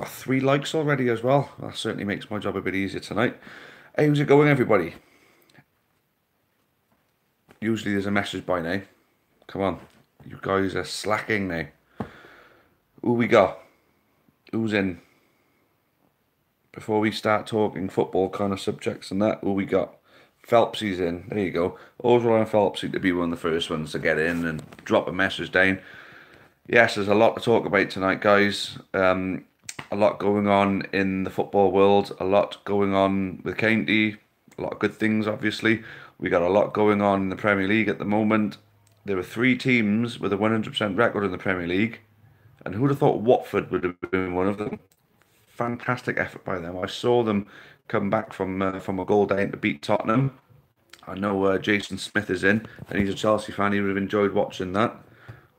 Got 3 likes already as well. That certainly makes my job a bit easier tonight. Hey, how's it going, everybody? Usually there's a message by now. Come on. You guys are slacking now. Who we got? Who's in? Before we start talking football kind of subjects and that, who we got? Phelpsy's in. There you go. Always rely on Phelpsy to be one of the first ones to get in and drop a message down. Yes, there's a lot to talk about tonight, guys. A lot going on in the football world. A lot going on with County. A lot of good things, obviously. We got a lot going on in the Premier League at the moment. There were 3 teams with a 100% record in the Premier League, and who'd have thought Watford would have been one of them? Fantastic effort by them. I saw them come back from a goal down to beat Tottenham. I know Jason Smith is in, and he's a Chelsea fan. He would have enjoyed watching that.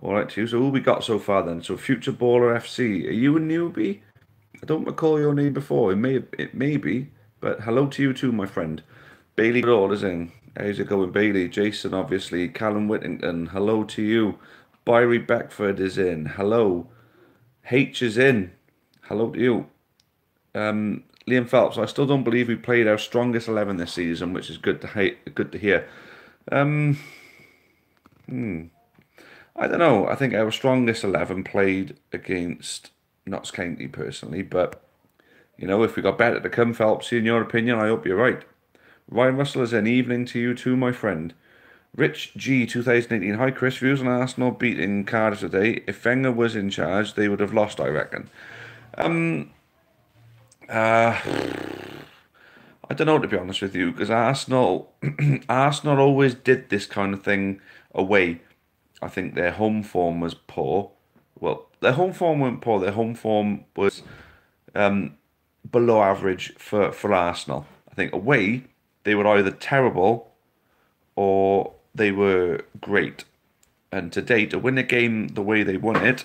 All right, too. So who we got so far then? So Future Baller FC. Are you a newbie? I don't recall your name before. It may be, but hello to you too, my friend. Bailey Goodall is in. How's it going, Bailey? Jason, obviously. Callum Whittington. Hello to you. Byrie Beckford is in. Hello. H is in. Hello to you. Liam Phelps. I still don't believe we played our strongest 11 this season, which is good to hear. Um, I don't know. I think our strongest 11 played against Notts County personally, but if we got better to come, Phelps, in your opinion, I hope you're right. Ryan Russell is an evening to you too, my friend. Rich G 2018. Hi Chris, views on Arsenal beating Cardiff today. If Wenger was in charge, they would have lost, I reckon. Uh, I don't know, to be honest with you, because Arsenal always did this kind of thing away. I think their home form was poor. Well, their home form weren't poor. Their home form was below average for Arsenal. I think away they were either terrible or they were great. And to date, to win a game the way they won it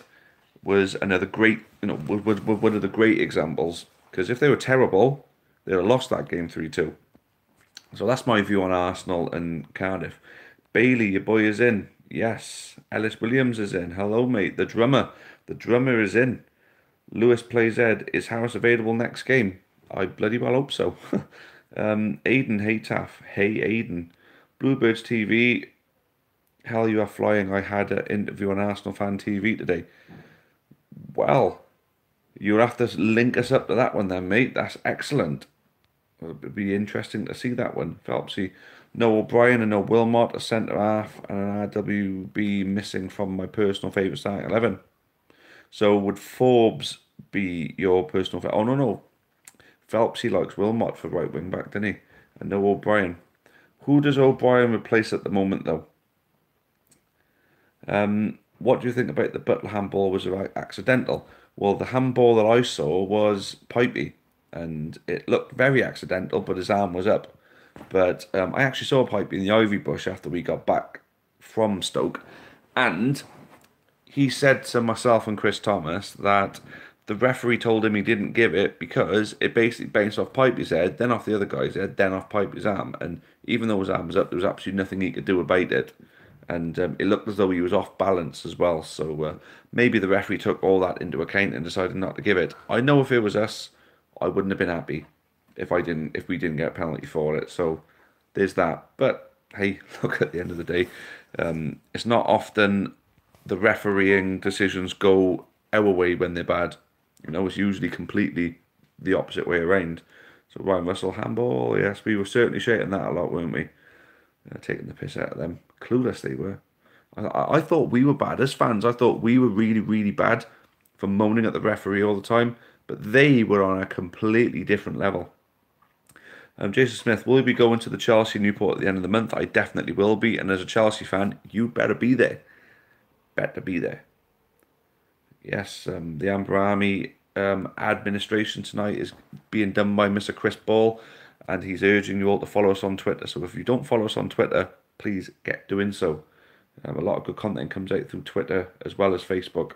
was another great, was one of the great examples. Because if they were terrible, they'd have lost that game 3-2. So that's my view on Arsenal and Cardiff. Bailey, your boy is in. Yes. Ellis Williams is in. Hello, mate. The drummer. The drummer is in. Lewis plays Ed. Is Harris available next game? I bloody well hope so. Aiden, hey Taff. Hey Aiden. Bluebirds TV. Hell, you are flying. I had an interview on Arsenal Fan TV today. Well, you'll have to link us up to that one then, mate. That's excellent. It'd be interesting to see that one. Phelpsy. No O'Brien and no Wilmot, a centre half, and an RWB missing from my personal favourite starting 11. So would Forbes be your personal favourite? Oh, no. Phelpsy likes Wilmot for right wing back, didn't he? And no O'Brien. Who does O'Brien replace at the moment, though? What do you think about the Butler handball? Was it accidental? Well, the handball that I saw was pipey, and it looked very accidental, but his arm was up. But I actually saw Pipey in the ivy bush after we got back from Stoke, and he said to myself and Chris Thomas that the referee told him he didn't give it because it basically bounced off Pipey's head, then off the other guy's head, then off Pipey's arm. And even though his arm was up, there was absolutely nothing he could do about it. And it looked as though he was off balance as well. So maybe the referee took all that into account and decided not to give it. I know if it was us, I wouldn't have been happy if we didn't get a penalty for it. So there's that. But hey, look, at the end of the day, it's not often the refereeing decisions go our way when they're bad. It's usually completely the opposite way around. So Ryan Russell handball, yes, we were certainly shaking that a lot, weren't we? Taking the piss out of them. Clueless they were. I thought we were bad as fans. I thought we were really, really bad for moaning at the referee all the time. But they were on a completely different level. Jason Smith, will you be going to the Chelsea Newport at the end of the month? I definitely will be. And as a Chelsea fan, you better be there. Better be there. Yes, the Amber Army administration tonight is being done by Mr. Chris Ball. And he's urging you all to follow us on Twitter. So if you don't follow us on Twitter, please get doing so. A lot of good content comes out through Twitter as well as Facebook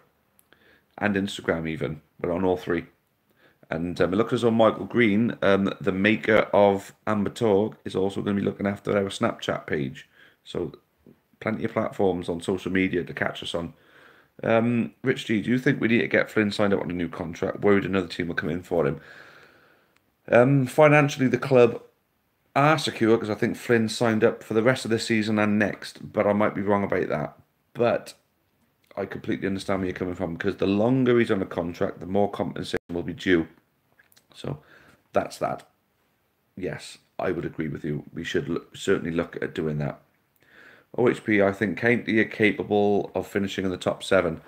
and Instagram even. We're on all 3. And it looks as though Michael Green, the maker of Amber Talk, is also going to be looking after our Snapchat page. So plenty of platforms on social media to catch us on. Rich G, do you think we need to get Flynn signed up on a new contract? Worried another team will come in for him. Financially, the club are secure because I think Flynn signed up for the rest of this season and next, but I might be wrong about that. But I completely understand where you're coming from because the longer he's on a contract, the more compensation will be due. So that's that. Yes, I would agree with you. We should certainly look at doing that. OHP, I think County are capable of finishing in the top seven.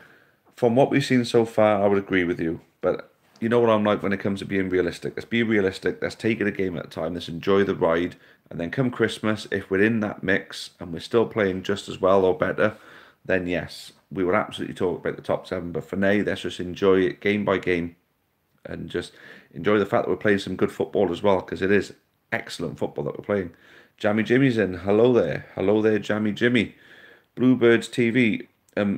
From what we've seen so far, I would agree with you. But you know what I'm like when it comes to being realistic. Let's be realistic. Let's take it a game at a time. Let's enjoy the ride. And then come Christmas, if we're in that mix and we're still playing just as well or better, then yes, we will absolutely talk about the top seven. But for now, let's just enjoy it game by game and just enjoy the fact that we're playing some good football as well, because it is excellent football that we're playing. Jammy Jimmy's in. Hello there. Hello there, Jammy Jimmy. Bluebirds TV.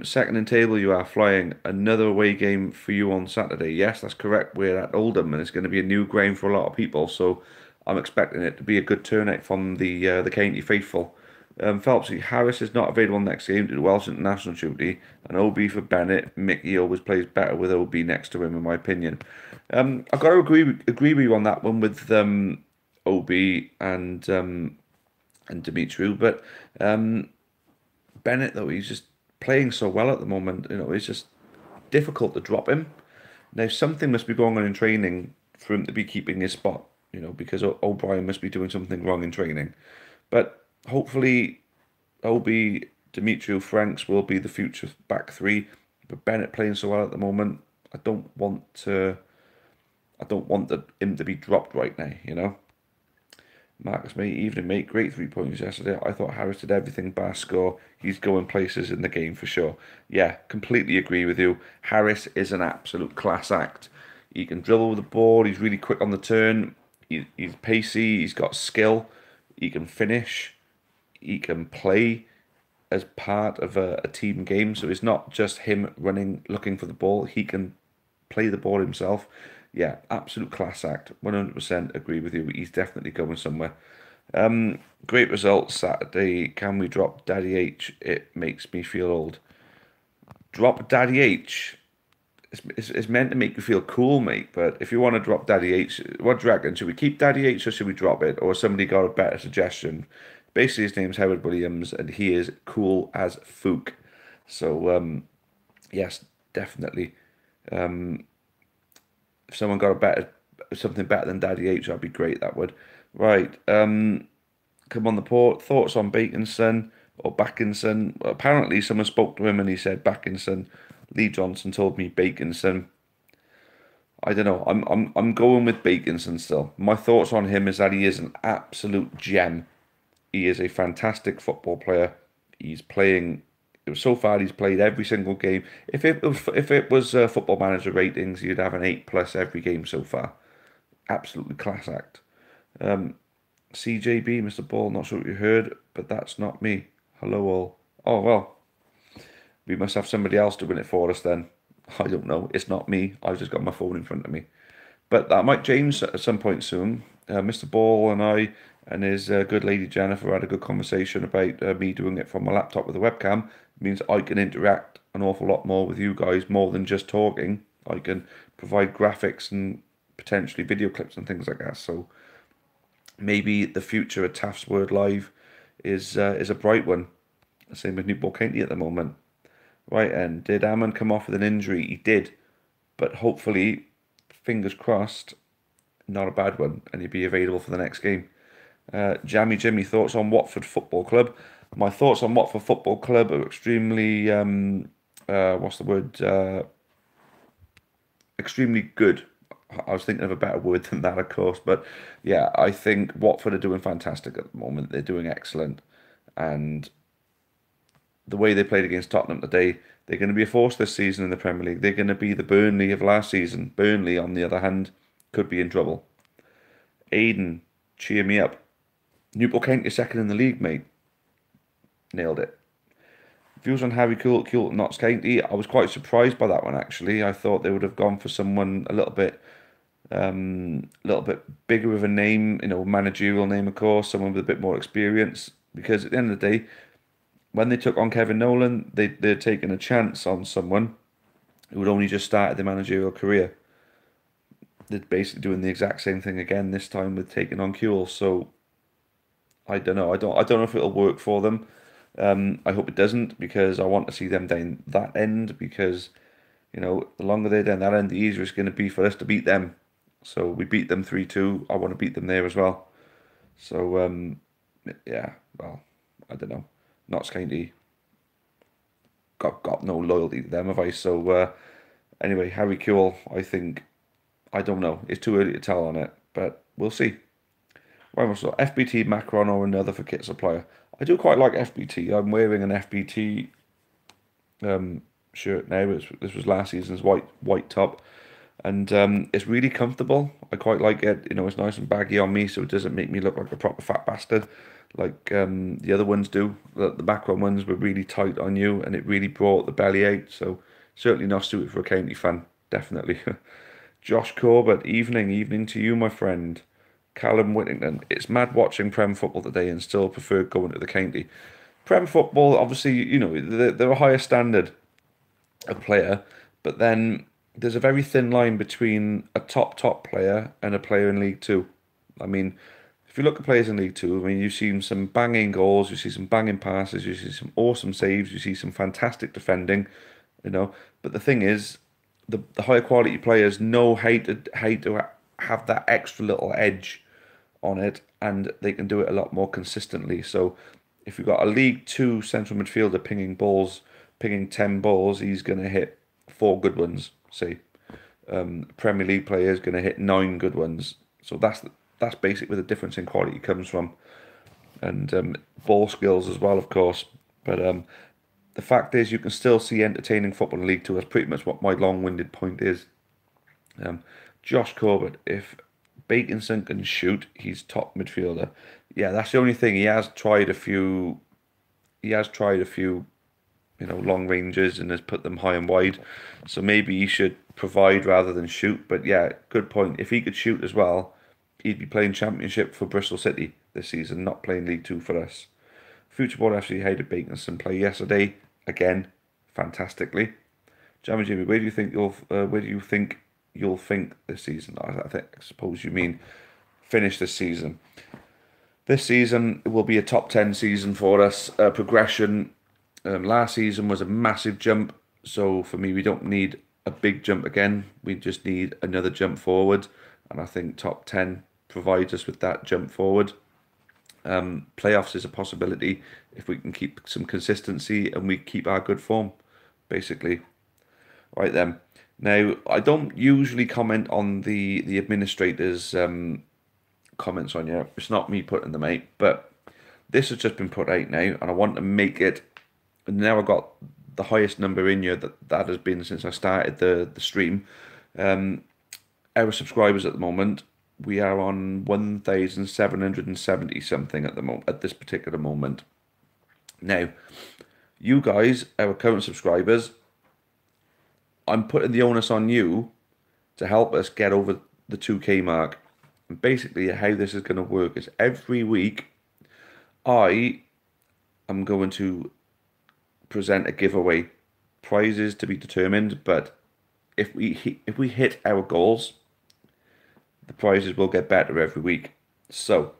Second in table, you are flying. Another away game for you on Saturday. Yes, that's correct. We're at Oldham, and it's going to be a new ground for a lot of people. So I'm expecting it to be a good turnout from the County faithful. Phelpsy, Harris is not available next game due to Welsh international duty, and OB for Bennett. Mickey always plays better with OB next to him, in my opinion. I've got to agree with you on that one with OB and Dimitri, but Bennett though he's just playing so well at the moment. You know, it's just difficult to drop him. Now something must be going on in training for him to be keeping his spot. You know, because O'Brien must be doing something wrong in training, but hopefully, Obi, Demetriou, Franks will be the future back three. But Bennett playing so well at the moment, I don't want to. I don't want him to be dropped right now. You know. Marcus, mate, evening, mate. Great 3 points yesterday. I thought Harris did everything bar score. He's going places in the game for sure. Yeah, completely agree with you. Harris is an absolute class act. He can dribble with the ball. He's really quick on the turn. He's pacey. He's got skill. He can finish. He can play as part of a team game. So it's not just him running, looking for the ball. He can play the ball himself. Yeah, absolute class act. 100% agree with you. He's definitely going somewhere. Great results Saturday. Can we drop Daddy H? It makes me feel old. Drop Daddy H. It's meant to make you feel cool, mate. But if you want to drop Daddy H, what do you reckon? Should we keep Daddy H or should we drop it? Or has somebody got a better suggestion? Basically, his name's Howard Williams and he is cool as Fook. So, yes, definitely. If someone got something better than Daddy H, that'd be great. That would. Right. Come on the port. Thoughts on Baconson or Backinson? Well, apparently, someone spoke to him and he said Backinson. Lee Johnson told me Baconson. I don't know. I'm going with Baconson still. My thoughts on him is that he is an absolute gem. He is a fantastic football player. He's playing. So far, he's played every single game. If it was Football Manager ratings, you'd have an 8+ every game so far. Absolutely class act. CJB, Mr. Ball, not sure what you heard, but that's not me. Hello all. Oh well, we must have somebody else to win it for us then. I don't know. It's not me. I've just got my phone in front of me. But that might change at some point soon. Mr. Ball and I and his good lady Jennifer had a good conversation about me doing it from my laptop with a webcam. It means I can interact an awful lot more with you guys, more than just talking. I can provide graphics and potentially video clips and things like that. So maybe the future of Taff's Word Live is a bright one. Same with Newport County at the moment. Right, and did Ammon come off with an injury? He did, but hopefully, fingers crossed, not a bad one, and he'll be available for the next game. Jammy Jimmy, thoughts on Watford Football Club? My thoughts on Watford Football Club are extremely, what's the word? Extremely good. I was thinking of a better word than that, of course, but yeah, I think Watford are doing fantastic at the moment. They're doing excellent, and the way they played against Tottenham today, they're going to be a force this season in the Premier League. They're going to be the Burnley of last season. Burnley, on the other hand, could be in trouble. Aiden, cheer me up. Newport County second in the league, mate. Nailed it. Views on Harry Coulter, Notts County. I was quite surprised by that one, actually. I thought they would have gone for someone a little bit bigger of a name, you know, managerial name, of course, someone with a bit more experience. Because at the end of the day, when they took on Kevin Nolan, they're taking a chance on someone who had only just started their managerial career. They're basically doing the exact same thing again this time with taking on Kuhl. So I don't know. I don't know if it'll work for them. I hope it doesn't because I want to see them down that end because the longer they're down that end, the easier it's going to be for us to beat them. So we beat them 3-2. I want to beat them there as well. So yeah, well, I don't know. Not kind of got no loyalty to them, have I? So anyway, Harry Kewell, I don't know. It's too early to tell on it, but we'll see. Right, so FBT, Macron, or another for kit supplier. I do quite like FBT. I'm wearing an FBT shirt now. This was last season's white top, and it's really comfortable. I quite like it. It's nice and baggy on me, so it doesn't make me look like a proper fat bastard like the other ones do. The Macron ones were really tight on you, and it really brought the belly out. So certainly not suited for a county fan, definitely. Josh Corbett, evening to you, my friend. Callum Whittington. It's mad watching Prem football today and still prefer going to the county. Prem football, obviously, they're a higher standard of player, but then there's a very thin line between a top player and a player in League Two. I mean, if you look at players in League Two, I mean, you've seen some banging goals, you see some banging passes, you see some awesome saves, you see some fantastic defending, But the thing is, the higher quality players know how to have that extra little edge on it, and they can do it a lot more consistently. So if you've got a League Two central midfielder pinging 10 balls, he's going to hit 4 good ones, say. Premier League player is going to hit 9 good ones. So that's basically where the difference in quality comes from. And ball skills as well, of course. But the fact is, you can still see entertaining football in League Two. That's pretty much what my long-winded point is. Josh Corbett, if Baconson can shoot, he's top midfielder. Yeah, that's the only thing. He has tried a few. Long ranges and has put them high and wide. So maybe he should provide rather than shoot. But yeah, good point. If he could shoot as well, he'd be playing Championship for Bristol City this season, not playing League Two for us. Future Board FC hated Baconson play yesterday again, fantastically. Jammy Jimmy, where do you think you'll think this season? I suppose you mean finish this season. This season will be a top 10 season for us. Progression. Last season was a massive jump, so for me, we don't need a big jump again. We just need another jump forward, and I think top 10 provides us with that jump forward. Playoffs is a possibility if we can keep some consistency and we keep our good form, basically. Right then. Now, I don't usually comment on the administrators' comments on you. It's not me putting them out, but this has just been put out now, and I want to make it. And now I've got the highest number in here that has been since I started the stream. Our subscribers at the moment, we are on 1,770 something at this particular moment. Now, you guys, our current subscribers, I'm putting the onus on you to help us get over the 2K mark. And basically, how this is going to work is every week, I am going to present a giveaway, prizes to be determined. But if we hit our goals, the prizes will get better every week. So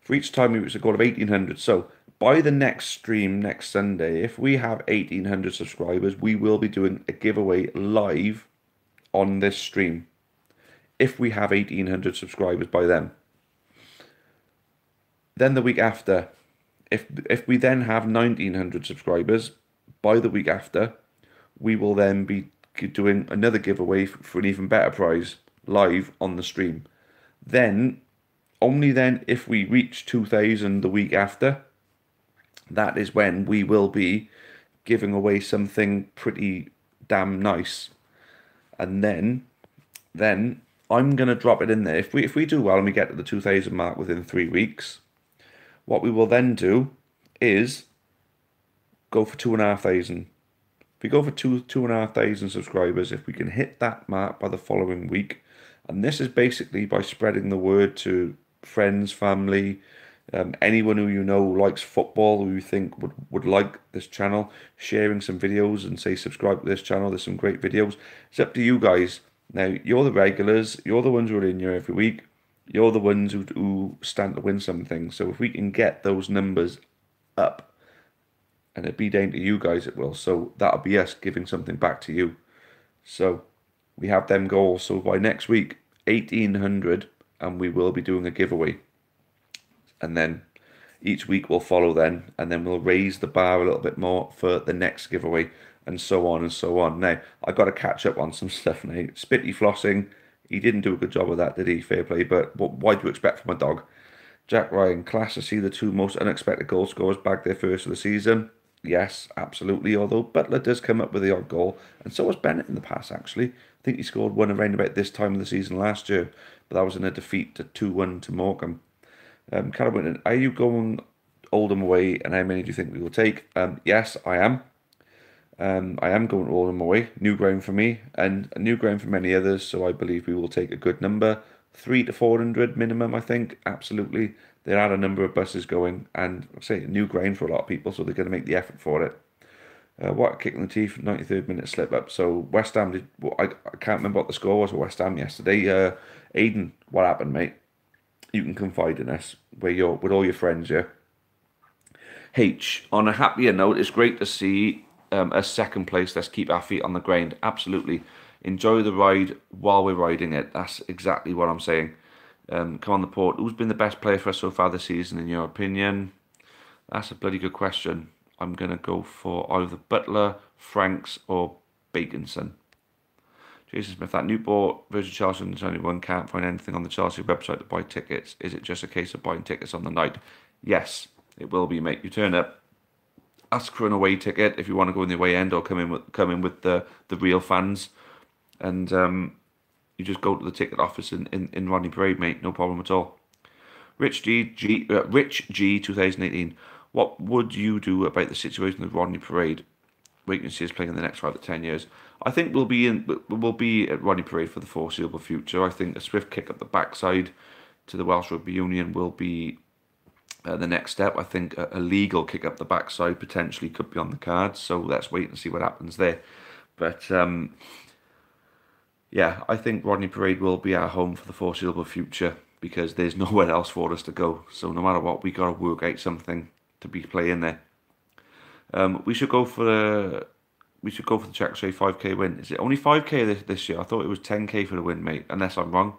for each time we reach a goal of 1,800. So by the next stream next Sunday, if we have 1,800 subscribers, we will be doing a giveaway live on this stream. If we have 1,800 subscribers by then. Then the week after, if we then have 1,900 subscribers by the week after, we will then be doing another giveaway for an even better prize live on the stream. Then, only then, if we reach 2,000 the week after, that is when we will be giving away something pretty damn nice. And then I'm going to drop it in there. If we do well and we get to the 2,000 mark within 3 weeks, what we will then do is go for 2,500. If we go for 2,500 subscribers, if we can hit that mark by the following week, and this is basically by spreading the word to friends, family, Anyone who you know likes football, who you think would like this channel, sharing some videos and say subscribe to this channel. There's some great videos. It's up to you guys. Now, you're the regulars. You're the ones who are in here every week. You're the ones who stand to win something. So if we can get those numbers up, and it'd be down to you guys, it will. So that'll be us giving something back to you. So we have them goals. So by next week, 1,800, and we will be doing a giveaway. And then each week will follow then, and then we'll raise the bar a little bit more for the next giveaway, and so on and so on. Now, I got to catch up on some stuff now. Spitty flossing, he didn't do a good job of that, did he? Fair play, but what do you expect from a dog? Jack Ryan, class to see the two most unexpected goal scorers back their first of the season. Yes, absolutely, although Butler does come up with the odd goal, and so has Bennett in the past, actually. I think he scored one around about this time of the season last year, but that was in a defeat to 2-1 to Morecambe. Callum Winton, are you going Oldham away, and how many do you think we will take? Yes, I am. I am going to Oldham away. New ground for me, and a new ground for many others, so I believe we will take a good number. 300 to 400 minimum, I think. Absolutely. There are a number of buses going, and I say new ground for a lot of people, so they're going to make the effort for it. What a kick in the teeth, 93rd minute slip up. So West Ham did. Well, I can't remember what the score was for West Ham yesterday. Aidan, what happened, mate? You can confide in us where you're with all your friends, yeah. H, on a happier note, it's great to see a second place. Let's keep our feet on the ground. Absolutely. Enjoy the ride while we're riding it. That's exactly what I'm saying. Come on the port. Who's been the best player for us so far this season, in your opinion? That's a bloody good question. I'm going to go for either Butler, Franks, or Baconson. Jason Smith, that Newport versus Chelsea is only one. Can't find anything on the Chelsea website to buy tickets. Is it just a case of buying tickets on the night? Yes, it will be, mate. You turn up, ask for an away ticket if you want to go in the away end, or come in with the real fans, and you just go to the ticket office in Rodney Parade, mate. No problem at all. Rich G 2018. What would you do about the situation with Rodney Parade? We can see us playing in the next 5 to 10 years. I think we'll be at Rodney Parade for the foreseeable future. I think a swift kick up the backside to the Welsh Rugby Union will be the next step. I think a legal kick up the backside potentially could be on the cards. So let's wait and see what happens there. But yeah, I think Rodney Parade will be our home for the foreseeable future, because there's nowhere else for us to go. So no matter what, we got to work out something to be playing there. We should go for the Czech 5k win. Is it only 5k this year? I thought it was 10k for the win, mate. Unless I'm wrong.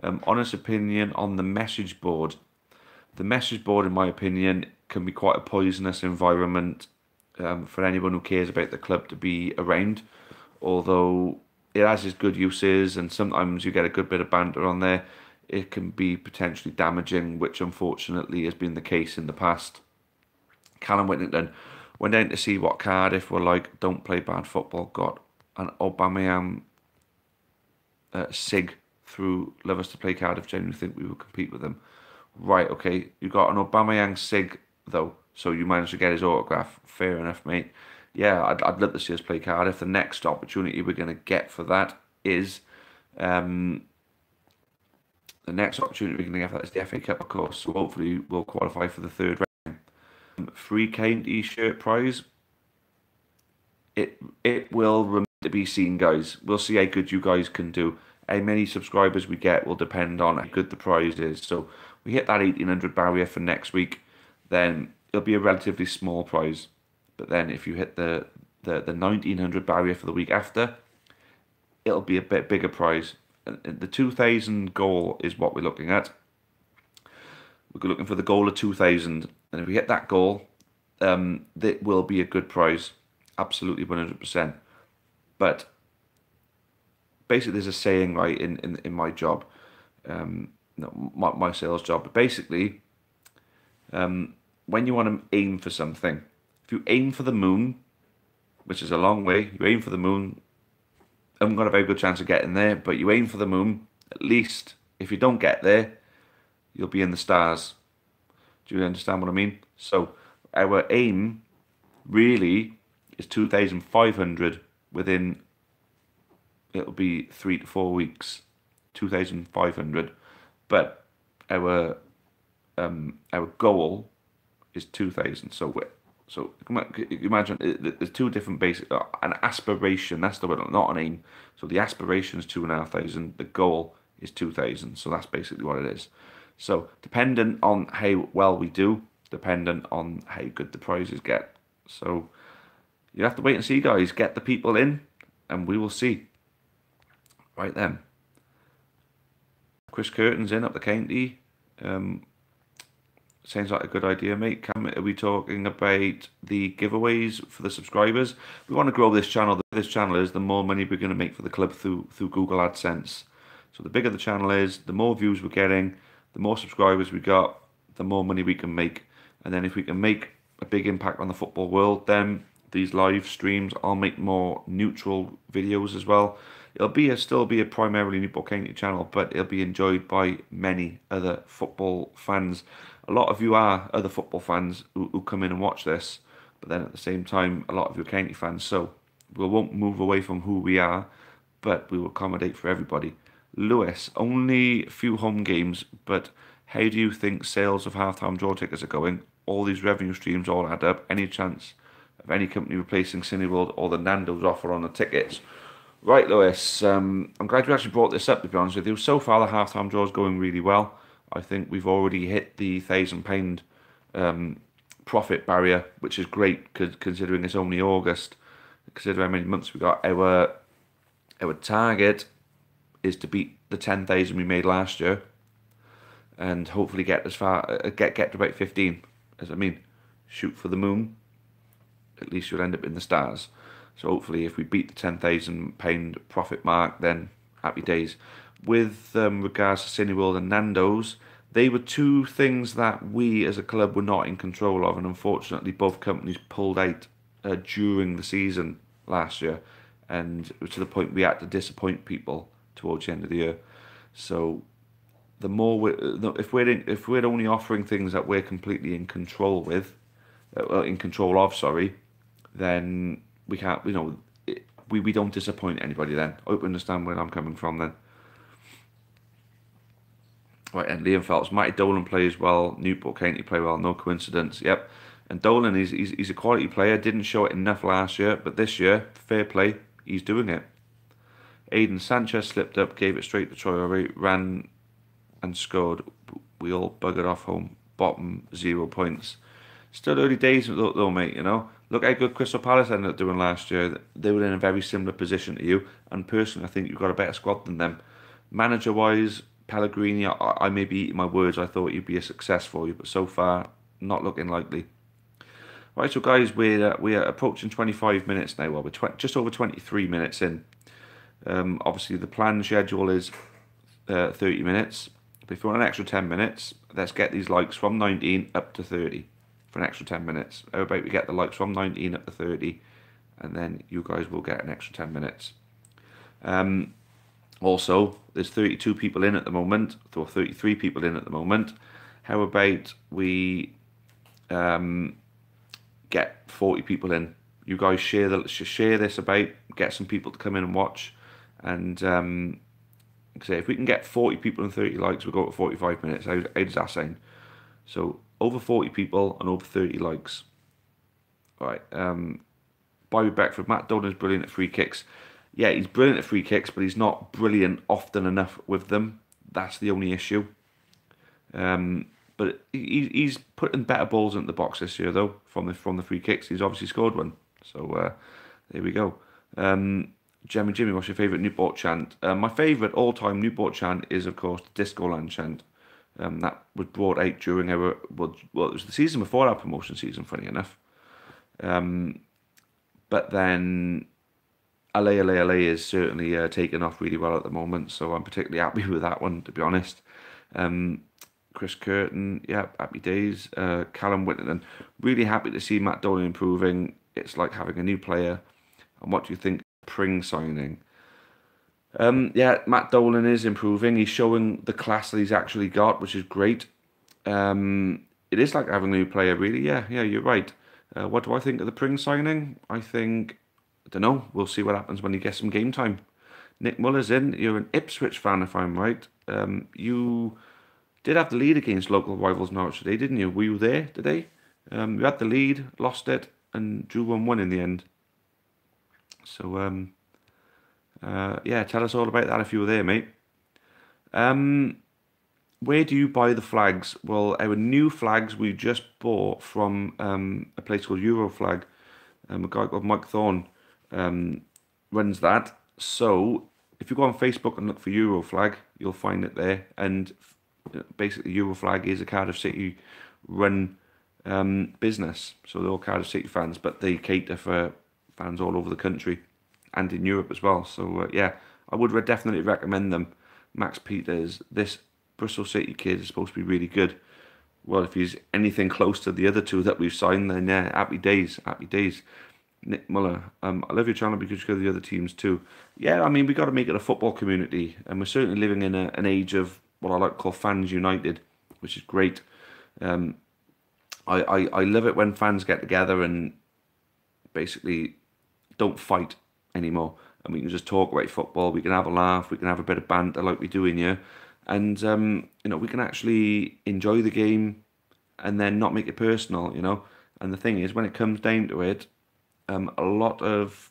Honest opinion on the message board. The message board, in my opinion, can be quite a poisonous environment for anyone who cares about the club to be around. Although it has its good uses, and sometimes you get a good bit of banter on there, it can be potentially damaging, which unfortunately has been the case in the past. Callum Whittington went down to see what Cardiff were like. Don't play bad football. Got an Aubameyang sig through. Love us to play Cardiff. Genuinely think we will compete with them. Right, okay. You got an Aubameyang sig though, so you managed to get his autograph. Fair enough, mate. Yeah, I'd love to see us play Cardiff. The next opportunity we're going to get for that is the FA Cup, of course. So hopefully we'll qualify for the third round. Free Kane t-shirt prize. It will remain to be seen, guys. We'll see how good you guys can do. How many subscribers we get will depend on how good the prize is. So we hit that 1,800 barrier for next week, then it'll be a relatively small prize. But then if you hit the 1,900 barrier for the week after, it'll be a bit bigger prize. And the 2,000 goal is what we're looking at. We're looking for the goal of 2,000, and if we hit that goal, that will be a good prize, absolutely 100%. But basically, there's a saying, right, in my job, my sales job. But basically, when you want to aim for something, if you aim for the moon, which is a long way, you aim for the moon. I haven't got a very good chance of getting there, but you aim for the moon. At least, if you don't get there, you'll be in the stars. Do you understand what I mean? So our aim really is 2,500 within, it'll be 3 to 4 weeks, 2,500. But our our goal is 2,000. So imagine there's two different basic, an aspiration, that's the word, not an aim. So the aspiration is 2,500, the goal is 2,000. So that's basically what it is. So dependent on how well we do, dependent on how good the prizes get. So you have to wait and see, guys. Get the people in, and we will see. Right then. Chris Curtin's in up the county. Sounds like a good idea, mate. Are we talking about the giveaways for the subscribers? We want to grow this channel. This channel is, the more money we're going to make for the club through Google AdSense. So the bigger the channel is, the more views we're getting, the more subscribers we got, the more money we can make. And then if we can make a big impact on the football world, then these live streams, I'll make more neutral videos as well. It'll still be a primarily Newport County channel, but it'll be enjoyed by many other football fans. A lot of you are other football fans who come in and watch this, but then at the same time, a lot of you are county fans. So we won't move away from who we are, but we will accommodate for everybody. Lewis, only a few home games, but how do you think sales of half-time draw tickets are going? All these revenue streams all add up. Any chance of any company replacing Cineworld or the Nando's offer on the tickets? Right, Lewis, I'm glad you actually brought this up, to be honest with you. So far, the half-time draw is going really well. I think we've already hit the £1,000 profit barrier, which is great, considering it's only August. Consider how many months we got. Our target is to beat the 10,000 we made last year, and hopefully get as far, get to about 15. As I mean, shoot for the moon. At least you'll end up in the stars. So hopefully, if we beat the £10,000 profit mark, then happy days. With regards to Cineworld and Nando's, they were two things that we as a club were not in control of, and unfortunately, both companies pulled out during the season last year, and to the point we had to disappoint people towards the end of the year. So the more if we're only offering things that we're completely in control with, sorry, then we can't, we don't disappoint anybody then. I hope you understand where I'm coming from then. Right, and Liam Phelps, Matty Dolan plays well, Newport County play well, no coincidence. Yep, and Dolan, he's a quality player, didn't show it enough last year, but this year, fair play, he's doing it. Aiden Sanchez slipped up, gave it straight to Troy, ran and scored. We all buggered off home, bottom 0 points. Still early days though, mate, Look how good Crystal Palace ended up doing last year. They were in a very similar position to you, and personally, I think you've got a better squad than them. Manager-wise, Pellegrini, I may be eating my words. I thought you'd be a success for you, but so far, not looking likely. Right, so guys, we are approaching 25 minutes now. Well, we're just over 23 minutes in. Obviously, the planned schedule is 30 minutes. But if you want an extra 10 minutes, let's get these likes from 19 up to 30 for an extra 10 minutes. How about we get the likes from 19 up to 30, and then you guys will get an extra 10 minutes. Also, there's 32 people in at the moment, or 33 people in at the moment. How about we get 40 people in? You guys share this about, get some people to come in and watch, and say if we can get 40 people and 30 likes, we'll go to 45 minutes. How does that sound? So over 40 people and over 30 likes. All right. Bobby Beckford, Matt Dolan's brilliant at free kicks. Yeah, he's brilliant at free kicks, but he's not brilliant often enough with them. That's the only issue. But he's putting better balls into the box this year, though, from the free kicks. He's obviously scored one. So there we go. Jimmy, what's your favourite Newport chant? My favourite all-time Newport chant is, of course, the Discoland chant. That was brought out during our, well, it was the season before our promotion season, funny enough. But then LA is certainly taking off really well at the moment, so I'm particularly happy with that one, to be honest. Chris Curtin, yeah, happy days. Callum Whittington, really happy to see Matt Dolan improving. It's like having a new player. And what do you think of Pring signing? Yeah, Matt Dolan is improving. He's showing the class that he's actually got, which is great. It is like having a new player, really. Yeah, you're right. What do I think of the Pring signing? I don't know. We'll see what happens when he gets some game time. Nick Muller's in. You're an Ipswich fan, if I'm right. You Did have the lead against local rivals Norwich today, didn't you? Were you there today? We had the lead, lost it, and drew 1-1 in the end. So, yeah, tell us all about that if you were there, mate. Where do you buy the flags? Well, our new flags we just bought from a place called Euroflag. A guy called Mike Thorne runs that. So if you go on Facebook and look for Euroflag, you'll find it there. And basically, Euroflag is a Cardiff City run business. So they're all Cardiff City fans, but they cater for fans all over the country and in Europe as well. So yeah, I would definitely recommend them. Max Peters, this Bristol City kid is supposed to be really good. Well, if he's anything close to the other two that we've signed, then yeah, happy days, happy days. Nick Muller, I love your channel because you go to the other teams too. Yeah, I mean, we got to make it a football community, and we're certainly living in an age of what I like to call fans united, which is great. I love it when fans get together and basically don't fight anymore, and we can just talk about football. We can have a laugh, we can have a bit of banter like we do in here, and you know, we can actually enjoy the game and then not make it personal, you know. And the thing is, when it comes down to it, a lot of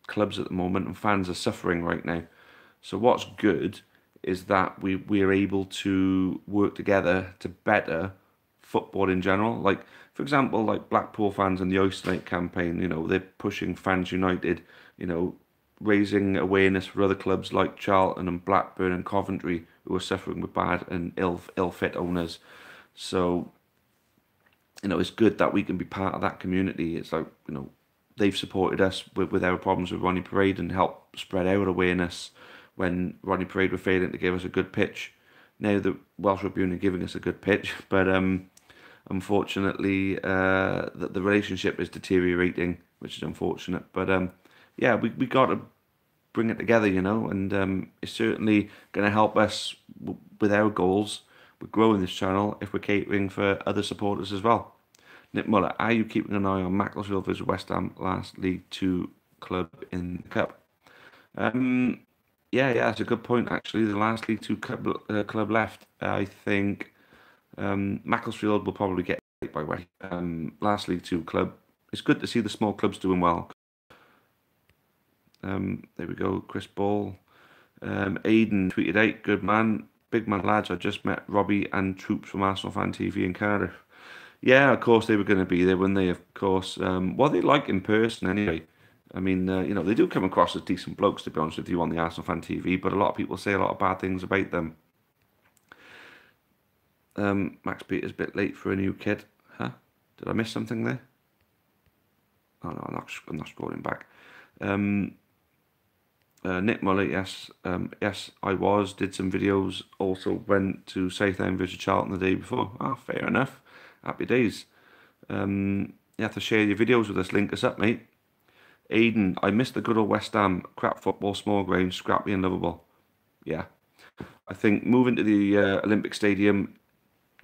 clubs at the moment and fans are suffering right now. So what's good is that we're able to work together to better football in general. Like, for example, like Blackpool fans and the Oyster Night campaign, you know, they're pushing Fans United, you know, raising awareness for other clubs like Charlton and Blackburn and Coventry who are suffering with bad and ill-fit owners. So, you know, it's good that we can be part of that community. It's like, you know, they've supported us with our problems with Ronnie Parade and helped spread our awareness when Ronnie Parade were failing to give us a good pitch. Now the Welsh Rugby Union are giving us a good pitch, but unfortunately, the relationship is deteriorating, which is unfortunate. But yeah, we got to bring it together, you know, and it's certainly going to help us with our goals. We're growing this channel if we're catering for other supporters as well. Nick Muller, are you keeping an eye on Macclesfield versus West Ham last League Two club in the Cup? Yeah, that's a good point actually. The last League Two club left, I think Macclesfield will probably get beat by West. Last League Two club. It's good to see the small clubs doing well. There we go, Chris Ball. Aidan tweeted out, good man, big man lads. I just met Robbie and troops from Arsenal Fan TV in Cardiff. Yeah, of course they were going to be there, weren't they? Of course. What they like in person, anyway. I mean, you know, they do come across as decent blokes, to be honest with you, on the Arsenal Fan TV, but a lot of people say a lot of bad things about them. Max Peters a bit late for a new kid. Huh? Did I miss something there? Oh no, I'm not scrolling back. Nick Muller, yes, yes, I was. Did some videos. Also went to Southend versus Charlton the day before. Ah, fair enough. Happy days. You have to share your videos with us. Link us up, mate. Aidan, I missed the good old West Ham. Crap football, small ground, scrappy and lovable. Yeah. I think moving to the Olympic Stadium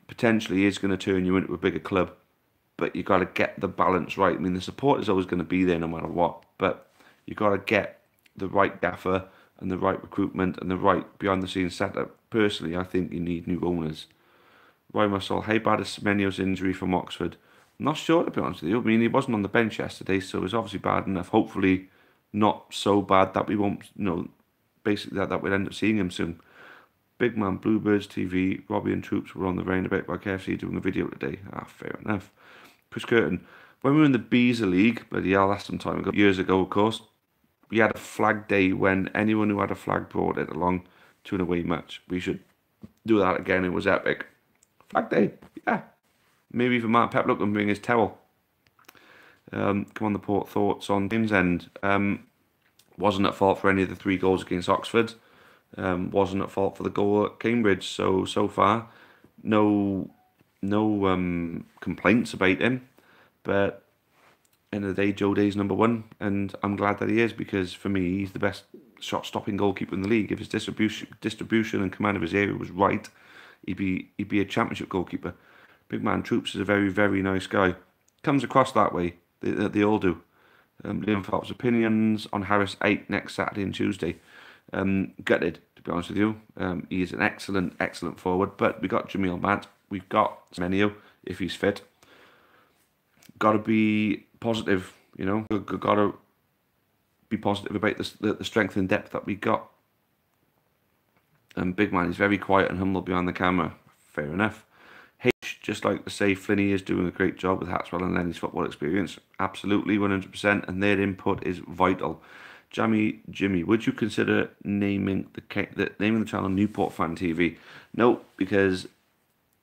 potentially is going to turn you into a bigger club. But you got to get the balance right. I mean, the support is always going to be there no matter what. But you got to get the right gaffer and the right recruitment and the right behind-the-scenes setup. Personally, I think you need new owners. Ryan Russell, how bad is Semenyo's injury from Oxford? I'm not sure, to be honest with you. I mean, he wasn't on the bench yesterday, so it was obviously bad enough. Hopefully not so bad that we won't, you know, basically that we'll end up seeing him soon. Big man, Bluebirds TV, Robbie and Troops were on the roundabout by KFC doing a video today. Ah, fair enough. Chris Curtin, when we were in the Beezer League, bloody hell, that's some time ago, years ago, of course, we had a flag day when anyone who had a flag brought it along to an away match. We should do that again. It was epic. Flag day, yeah. Maybe even Mark Peplock can bring his towel. Come on, the Port thoughts on James End. Wasn't at fault for any of the 3 goals against Oxford. Wasn't at fault for the goal at Cambridge. So far, no complaints about him. But end of the day, Joe Day's #1, and I'm glad that he is, because for me, he's the best shot-stopping goalkeeper in the league. If his distribution and command of his area was right, he'd be a championship goalkeeper. Big man Troops is a very, very nice guy. Comes across that way. They all do. Liam Phelps' opinions on Harris 8 next Saturday and Tuesday. Gutted, to to be honest with you. He's an excellent forward. But we got Jamil Matt. We've got Semenyo, if he's fit. Got to be positive, you know. Got to be positive about the strength and depth that we got. And big man, he's very quiet and humble behind the camera. Fair enough. H, just like to say, Flinney is doing a great job with Hatswell and Lenny's football experience. Absolutely, 100%, and their input is vital. Jimmy, would you consider naming the channel Newport Fan TV? No, because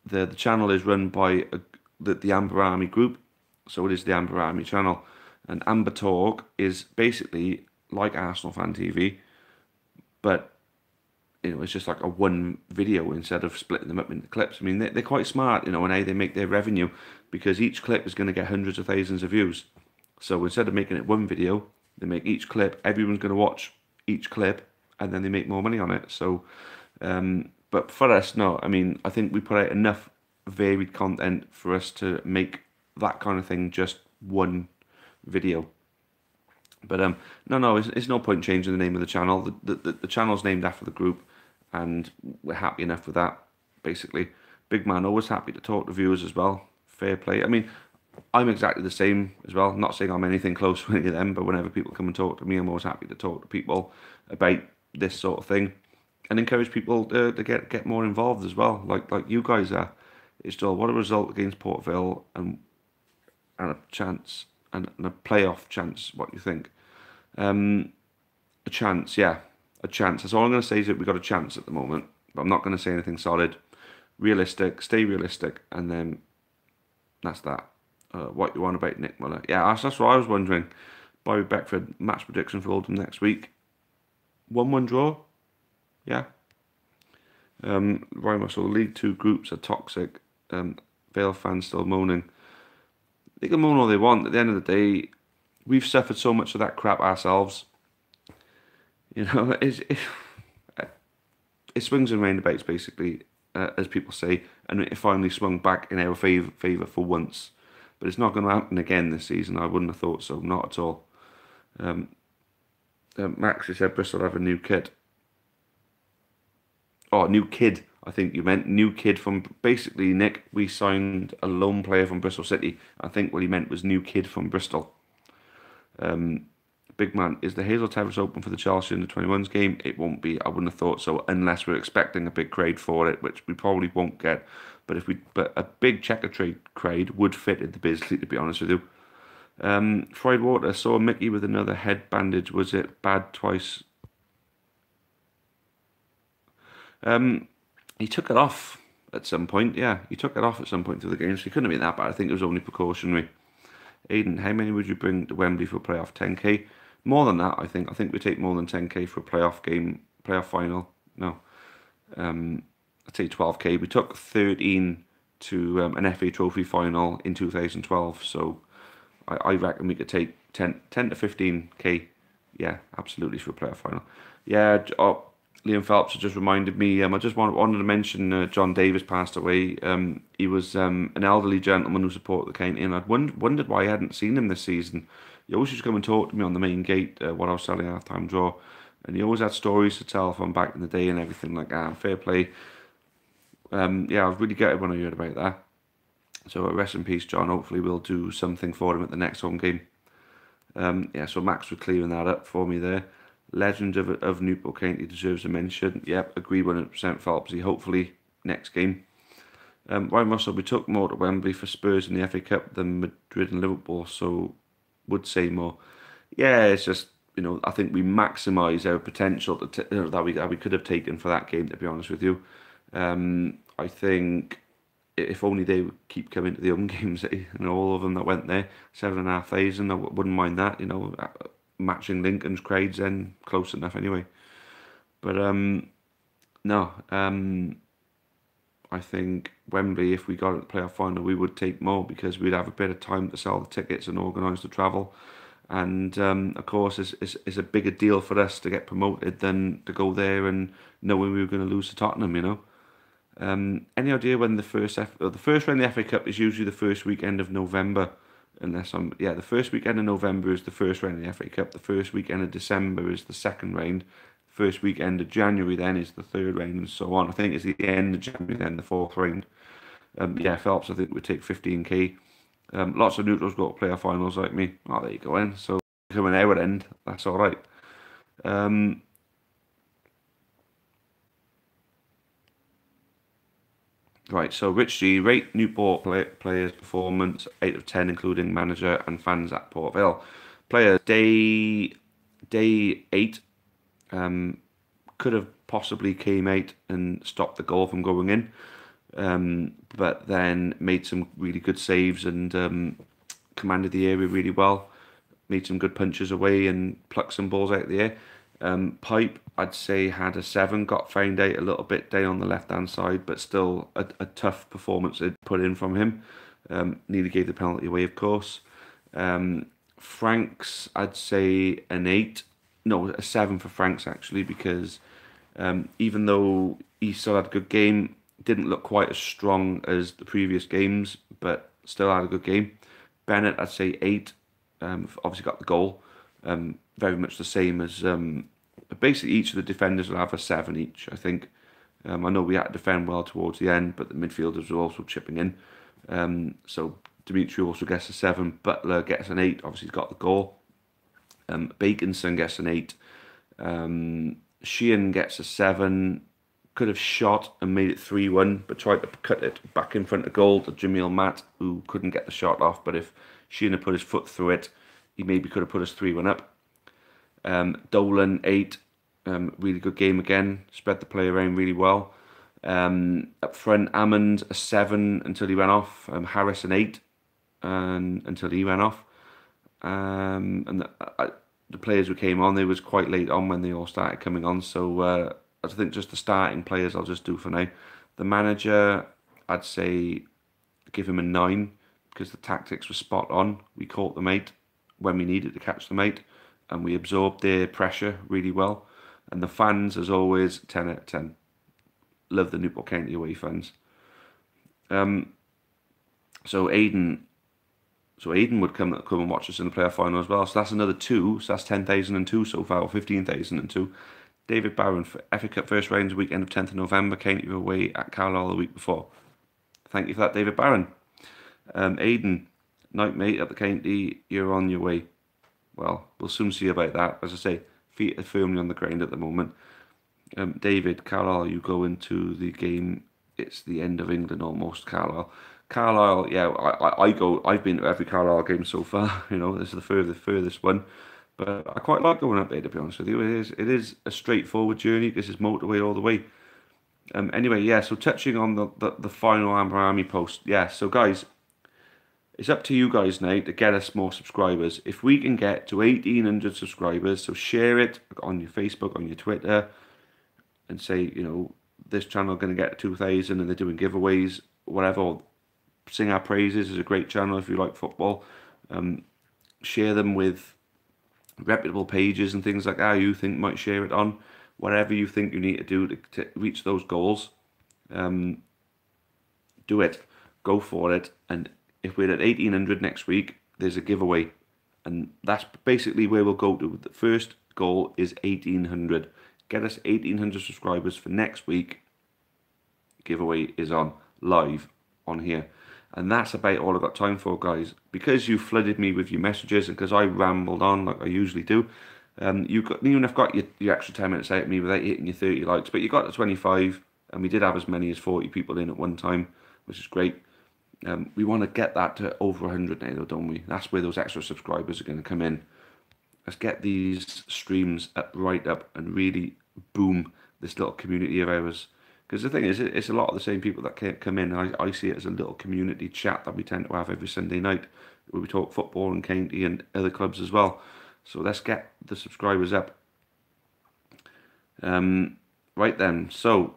the channel is run by the Amber Army group, so it is the Amber Army channel, and Amber Talk is basically like Arsenal Fan TV, but you know, it's just like a one video instead of splitting them up into clips. I mean, they're quite smart, you know, in how they make their revenue, because each clip is going to get hundreds of thousands of views. So instead of making it one video, they make each clip, everyone's going to watch each clip, and then they make more money on it. So, but for us, no, I mean, I think we put out enough varied content for us to make that kind of thing just one video. But no, it's no point changing the name of the channel. The channel's named after the group, and we're happy enough with that, basically. Big man, always happy to talk to viewers as well. Fair play. I mean, I'm exactly the same as well. Not saying I'm anything close to any of them, but whenever people come and talk to me, I'm always happy to talk to people about this sort of thing, and encourage people to get more involved as well, like you guys are. It's still, what a result against Port Vale, and a chance, and a playoff chance. What do you think? A chance, yeah, a chance. That's all I'm going to say, is that we've got a chance at the moment, but I'm not going to say anything solid. Realistic, stay realistic, and then that's that. What you want about Nick Muller? Yeah, that's what I was wondering. Bobby Beckford, match prediction for Oldham next week. 1-1 draw? Yeah. Ryan Russell, League 2 groups are toxic. Vale fans still moaning. They can moan all they want. At the end of the day, we've suffered so much of that crap ourselves. You know, it swings and roundabouts, basically, as people say, and it finally swung back in our favour for once. But it's not going to happen again this season. I wouldn't have thought so, not at all. Max, you said Bristol have a new kid. Oh, new kid, I think you meant. New kid from, basically, Nick, we signed a loan player from Bristol City. I think what he meant was new kid from Bristol. Big man, is the Hazel Terrace open for the Chelsea under-21s game? It won't be. I wouldn't have thought so, unless we're expecting a big crowd for it, which we probably won't get. But a big checker trade crowd would fit in the Bisley, to be honest with you. Fried Water, saw Mickey with another head bandage. Was it bad twice? He took it off at some point. Yeah, he took it off at some point through the game, so he couldn't have been that bad. I think it was only precautionary. Aidan, how many would you bring to Wembley for a playoff? 10k? More than that, I think. I think we take more than 10k for a playoff game, playoff final. No. I'd say 12k. We took 13 to an FA Trophy final in 2012, so I reckon we could take 10 to 15k. Yeah, absolutely, for a playoff final. Yeah, Liam Phelps just reminded me, I just wanted to mention John Davis passed away. He was an elderly gentleman who supported the county, and I'd wondered why I hadn't seen him this season. He always used to come and talk to me on the main gate while I was selling half-time draw, and he always had stories to tell from back in the day and everything like that. Fair play. Yeah, I was really gutted when I heard about that. So rest in peace, John. Hopefully we'll do something for him at the next home game. Yeah, so Max was clearing that up for me there. Legend of Newport County deserves a mention. Yep, agree 100%, Phelpsy. Hopefully next game. Ryan Russell, we took more to Wembley for Spurs in the FA Cup than Madrid and Liverpool, so would say more. Yeah, it's just, you know, I think we maximise our potential that we could have taken for that game, to be honest with you. I think if only they would keep coming to the home games, you know, all of them that went there, 7,500, I wouldn't mind that, you know, matching Lincoln's crowds then, close enough anyway. But no, I think Wembley, if we got it to playoff final, we would take more, because we'd have a bit of time to sell the tickets and organise the travel. And of course, it's a bigger deal for us to get promoted than to go there and knowing we were going to lose to Tottenham, you know. Any idea when the first round of the FA Cup is usually the first weekend of November, the first weekend of November is the first round of the FA Cup. The first weekend of December is the second round. first weekend of January then is the third round and so on. I think it's the end of January then the fourth round. Yeah, Phelps I think would take 15k. Lots of neutrals got to player finals like me. Oh, there you go in. So coming out end, that's all right. Right, so Rich G, rate Newport players' performance 8 of 10, including manager and fans at Port Vale. Players, day 8, could have possibly came out and stopped the goal from going in, but then made some really good saves and commanded the area really well. Made some good punches away and plucked some balls out of the air. Pipe, I'd say, had a 7, got found out a little bit down on the left-hand side, but still a tough performance they'd put in from him. Nearly gave the penalty away, of course. Franks, I'd say an 8. No, a 7 for Franks, actually, because even though he still had a good game, didn't look quite as strong as the previous games, but still had a good game. Bennett, I'd say 8. Obviously got the goal. Very much the same as basically each of the defenders will have a 7 each, I think. I know we had to defend well towards the end, but the midfielders were also chipping in. So Dimitri also gets a 7. Butler gets an 8. Obviously he's got the goal. Baconson gets an 8. Sheehan gets a 7. Could have shot and made it 3-1, but tried to cut it back in front of goal to Jamil Matt, who couldn't get the shot off. But if Sheehan had put his foot through it, he maybe could have put us 3-1 up. Dolan 8, really good game again. Spread the play around really well. Up front, Ammond a 7 until he went off. Harris an 8, and until he went off. And the players who came on, they was quite late on when they all started coming on. So I think just the starting players I'll just do for now. The manager, I'd say give him a 9 because the tactics were spot on. We caught them out when we needed to catch them out, and we absorbed their pressure really well. And the fans, as always, 10 out of 10. Love the Newport County away fans. So Aidan would come and watch us in the playoff final as well. So that's another 2. So that's 10,002 so far, or 15,002. David Barron for FA Cup first round weekend of 10th of November. County were away at Carlisle the week before. Thank you for that, David Barron. Aidan, night mate at the county, you're on your way. Well, we'll soon see about that. As I say, feet are firmly on the ground at the moment. David, Carlisle, you go into the game. It's the end of England almost, Carlisle. Carlisle, yeah, I go. I've been to every Carlisle game so far. You know, this is the furthest one. But I quite like going up there, to be honest with you. It is a straightforward journey. This is motorway all the way. Anyway, yeah, so touching on the final Amber Army post. Yeah, so guys, it's up to you guys now to get us more subscribers. If we can get to 1,800 subscribers, so share it on your Facebook, on your Twitter, and say, you know, this channel going to get 2,000 and they're doing giveaways, whatever. Sing our praises is a great channel if you like football. Share them with reputable pages and things like that you think might share it on. Whatever you think you need to do to reach those goals, do it. Go for it. And if we're at 1,800 next week, there's a giveaway. And that's basically where we'll go to. The first goal is 1,800. Get us 1,800 subscribers for next week. Giveaway is on live on here. And that's about all I've got time for, guys. Because you flooded me with your messages and because I rambled on like I usually do, you even have got your extra 10 minutes out of me without hitting your 30 likes, but you got to 25, and we did have as many as 40 people in at one time, which is great. We want to get that to over 100 now, though, don't we? That's where those extra subscribers are going to come in. Let's get these streams right up and really boom this little community of ours. Because the thing is, it's a lot of the same people that come in. I see it as a little community chat that we tend to have every Sunday night, where we talk football and county and other clubs as well. So let's get the subscribers up. Right then, so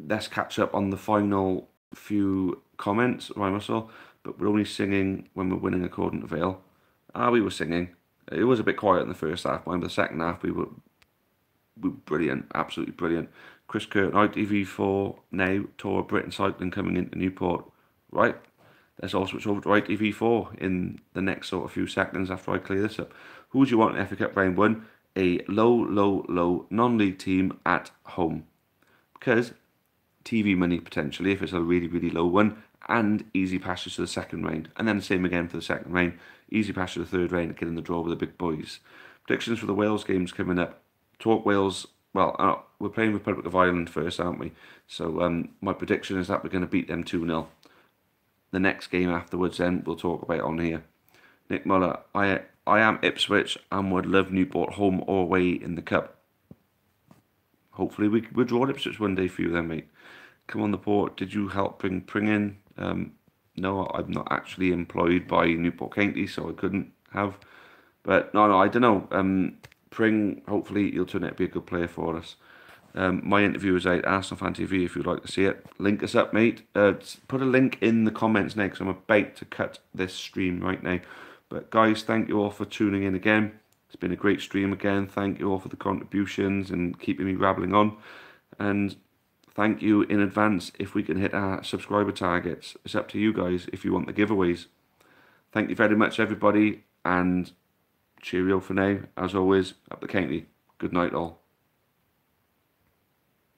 let's catch up on the final few comments, right, Russell? But we're only singing when we're winning according to Vale. We were singing. It was a bit quiet in the first half, but in the second half we were brilliant, absolutely brilliant. Chris Curtin, ITV4 now, Tour of Britain Cycling coming into Newport. Right, let's all switch over to ITV4 in the next sort of few seconds after I clear this up. Who do you want in FA Cup round 1? a low non-league team at home, because TV money potentially if it's a really low one, and easy passage to the second round, and then the same again for the second round, easy passage to the third round, get in the draw with the big boys. Predictions for the Wales games coming up. Talk Wales. Well, we're playing Republic of Ireland first, aren't we? So my prediction is that we're going to beat them 2-0. The next game afterwards, then we'll talk about on here. Nick Muller, I am Ipswich and would love Newport home or away in the cup. Hopefully we'll draw Ipswich one day for you then, mate. Come on the port. Did you help bring Pring in? No, I'm not actually employed by Newport County, so I couldn't have. But no, I don't know. Pring, hopefully he'll turn out to be a good player for us. My interview is out, Arsenal Fan TV, if you'd like to see it. Link us up, mate. Put a link in the comments now, because I'm about to cut this stream right now. But guys, thank you all for tuning in again. It's been a great stream again. Thank you all for the contributions and keeping me rabbling on. And thank you in advance if we can hit our subscriber targets. It's up to you guys if you want the giveaways. Thank you very much, everybody, and cheerio for now. As always, up the county. Good night, all.